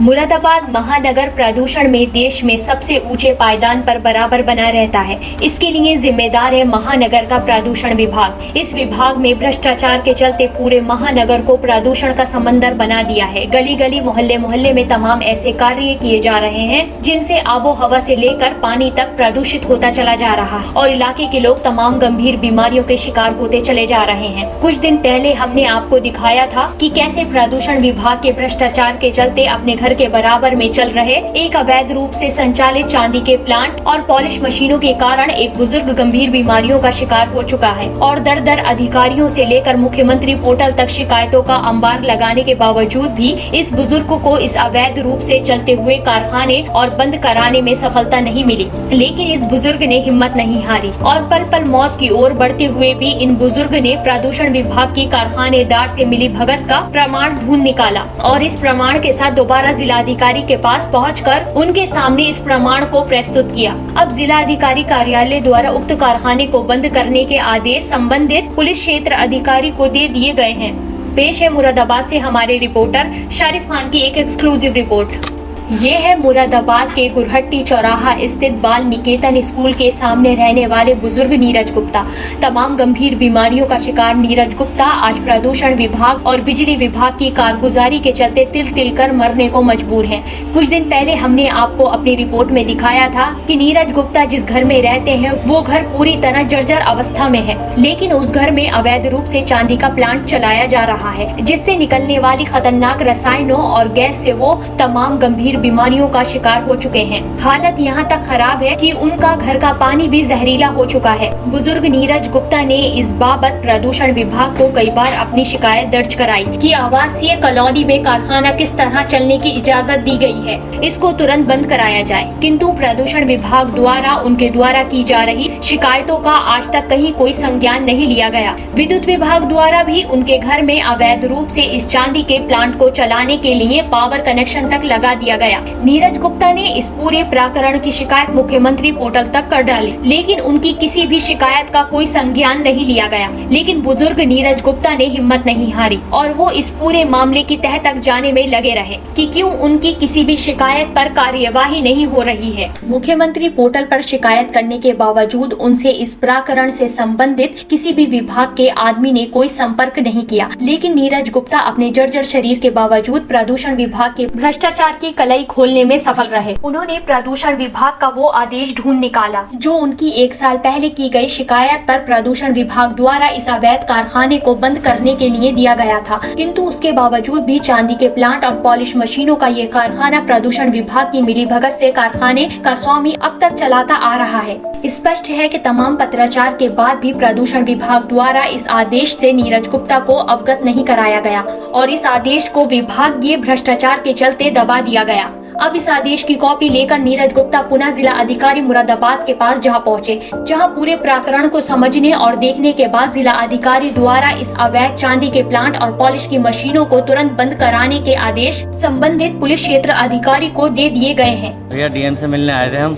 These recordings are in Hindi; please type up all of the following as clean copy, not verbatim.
मुरादाबाद महानगर प्रदूषण में देश में सबसे ऊंचे पायदान पर बराबर बना रहता है। इसके लिए जिम्मेदार है महानगर का प्रदूषण विभाग। इस विभाग में भ्रष्टाचार के चलते पूरे महानगर को प्रदूषण का समंदर बना दिया है। गली गली मोहल्ले मोहल्ले में तमाम ऐसे कार्य किए जा रहे हैं जिनसे आबो हवा से लेकर पानी तक प्रदूषित होता चला जा रहा है और इलाके के लोग तमाम गंभीर बीमारियों के शिकार होते चले जा रहे हैं। कुछ दिन पहले हमने आपको दिखाया था कि कैसे प्रदूषण विभाग के भ्रष्टाचार के चलते अपने घर के बराबर में चल रहे एक अवैध रूप से संचालित चांदी के प्लांट और पॉलिश मशीनों के कारण एक बुजुर्ग गंभीर बीमारियों का शिकार हो चुका है और दर दर अधिकारियों से लेकर मुख्यमंत्री पोर्टल तक शिकायतों का अंबार लगाने के बावजूद भी इस बुजुर्ग को इस अवैध रूप से चलते हुए कारखाने और बंद कराने में सफलता नहीं मिली। लेकिन इस बुजुर्ग ने हिम्मत नहीं हारी और पल पल मौत की ओर बढ़ते हुए भी इन बुजुर्ग ने प्रदूषण विभाग की कारखानेदार से मिली भगत का प्रमाण ढूंढ निकाला और इस प्रमाण के साथ दोबारा जिलाधिकारी के पास पहुंचकर उनके सामने इस प्रमाण को प्रस्तुत किया। अब जिलाधिकारी कार्यालय द्वारा उक्त कारखाने को बंद करने के आदेश संबंधित पुलिस क्षेत्र अधिकारी को दे दिए गए हैं। पेश है मुरादाबाद से हमारे रिपोर्टर शारिफ खान की एक एक्सक्लूसिव रिपोर्ट। ये है मुरादाबाद के गुरहट्टी चौराहा स्थित बाल निकेतन स्कूल के सामने रहने वाले बुजुर्ग नीरज गुप्ता। तमाम गंभीर बीमारियों का शिकार नीरज गुप्ता आज प्रदूषण विभाग और बिजली विभाग की कारगुजारी के चलते तिल तिल कर मरने को मजबूर हैं। कुछ दिन पहले हमने आपको अपनी रिपोर्ट में दिखाया था कि नीरज गुप्ता जिस घर में रहते हैं वो घर पूरी तरह जर्जर अवस्था में है, लेकिन उस घर में अवैध रूप से चांदी का प्लांट चलाया जा रहा है जिससे निकलने वाली खतरनाक रसायनों और गैस से वो तमाम गंभीर बीमारियों का शिकार हो चुके हैं। हालत यहाँ तक खराब है कि उनका घर का पानी भी जहरीला हो चुका है। बुजुर्ग नीरज गुप्ता ने इस बाबत प्रदूषण विभाग को कई बार अपनी शिकायत दर्ज कराई कि आवासीय कॉलोनी में कारखाना किस तरह चलने की इजाजत दी गई है, इसको तुरंत बंद कराया जाए, किंतु प्रदूषण विभाग द्वारा उनके द्वारा की जा रही शिकायतों का आज तक कहीं कोई संज्ञान नहीं लिया गया। विद्युत विभाग द्वारा भी उनके घर में अवैध रूप से इस चांदी के प्लांट को चलाने के लिए पावर कनेक्शन तक लगा दिया गया। नीरज गुप्ता ने इस पूरे प्रकरण की शिकायत मुख्यमंत्री पोर्टल तक कर डाली, लेकिन उनकी किसी भी शिकायत का कोई संज्ञान नहीं लिया गया। लेकिन बुजुर्ग नीरज गुप्ता ने हिम्मत नहीं हारी और वो इस पूरे मामले की तह तक जाने में लगे रहे कि क्यों उनकी किसी भी शिकायत पर कार्यवाही नहीं हो रही है। मुख्यमंत्री पोर्टल पर शिकायत करने के बावजूद उनसे इस प्रकरण से संबंधित किसी भी विभाग के आदमी ने कोई संपर्क नहीं किया। लेकिन नीरज गुप्ता अपने जर्जर शरीर के बावजूद प्रदूषण विभाग के भ्रष्टाचार की कलई खोलने में सफल रहे। उन्होंने प्रदूषण विभाग का वो आदेश ढूंढ निकाला जो उनकी 1 साल पहले की गई शिकायत पर प्रदूषण विभाग द्वारा इस अवैध कारखाने को बंद करने के लिए दिया गया था, किंतु उसके बावजूद भी चांदी के प्लांट और पॉलिश मशीनों का ये कारखाना प्रदूषण विभाग की मिलीभगत से कारखाने का स्वामी अब तक चलाता आ रहा है। स्पष्ट है कि तमाम पत्राचार के बाद भी प्रदूषण विभाग द्वारा इस आदेश से नीरज गुप्ता को अवगत नहीं कराया गया और इस आदेश को विभागीय भ्रष्टाचार के चलते दबा दिया गया। अब इस आदेश की कॉपी लेकर नीरज गुप्ता पुनः जिला अधिकारी मुरादाबाद के पास पहुंचे, जहां पूरे प्रकरण को समझने और देखने के बाद जिला अधिकारी द्वारा इस अवैध चांदी के प्लांट और पॉलिश की मशीनों को तुरंत बंद कराने के आदेश संबंधित पुलिस क्षेत्र अधिकारी को दे दिए गए हैं। भैया डीएम से मिलने आए थे हम,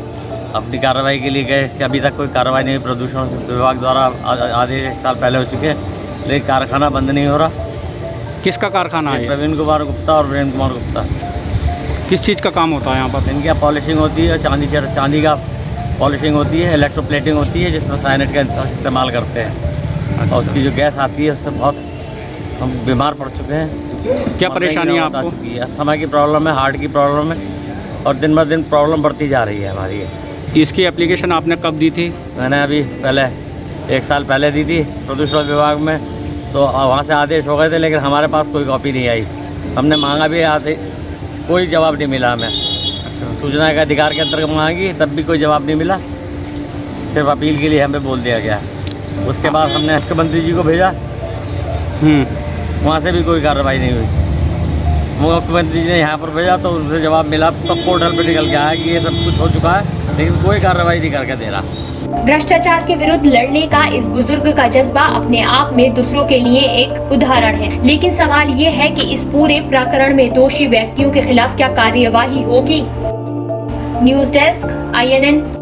अपनी कार्रवाई के लिए गए कि अभी तक कोई कार्रवाई नहीं हुई। प्रदूषण विभाग द्वारा आदेश 1 साल पहले हो चुके, लेकिन कारखाना बंद नहीं हो रहा। किसका कारखाना है? प्रवीण कुमार गुप्ता और वीरेंद्र कुमार गुप्ता। किस चीज़ का काम होता है यहाँ पर? इनकी पॉलिशिंग होती है, चांदी का पॉलिशिंग होती है, इलेक्ट्रोप्लेटिंग होती है जिसमें साइनेट का इस्तेमाल करते हैं। और उसकी जो गैस आती है उससे बहुत हम बीमार पड़ चुके हैं। क्या परेशानी है आपको? अस्थमा की प्रॉब्लम है, हार्ट की प्रॉब्लम है और दिन ब दिन प्रॉब्लम बढ़ती जा रही है हमारी। इसकी एप्लीकेशन आपने कब दी थी? मैंने अभी पहले 1 साल पहले दी थी प्रदूषण विभाग में, तो वहाँ से आदेश हो गए थे, लेकिन हमारे पास कोई कॉपी नहीं आई। हमने मांगा भी, आते कोई जवाब नहीं मिला हमें। सूचना का अधिकार के अंतर्गत मांगी तब भी कोई जवाब नहीं मिला, सिर्फ अपील के लिए हमें बोल दिया गया। उसके बाद हमने मुख्यमंत्री जी को भेजा, वहाँ से भी कोई कार्रवाई नहीं हुई। मुख्यमंत्री जी ने यहाँ पर भेजा तो उनसे जवाब मिला, तब पोर्टल पर निकल के आया कि ये सब कुछ हो चुका है, लेकिन कोई कार्रवाई नहीं करके दे रहा। भ्रष्टाचार के विरुद्ध लड़ने का इस बुजुर्ग का जज्बा अपने आप में दूसरों के लिए एक उदाहरण है, लेकिन सवाल ये है कि इस पूरे प्रकरण में दोषी व्यक्तियों के खिलाफ क्या कार्यवाही होगी। News desk INN।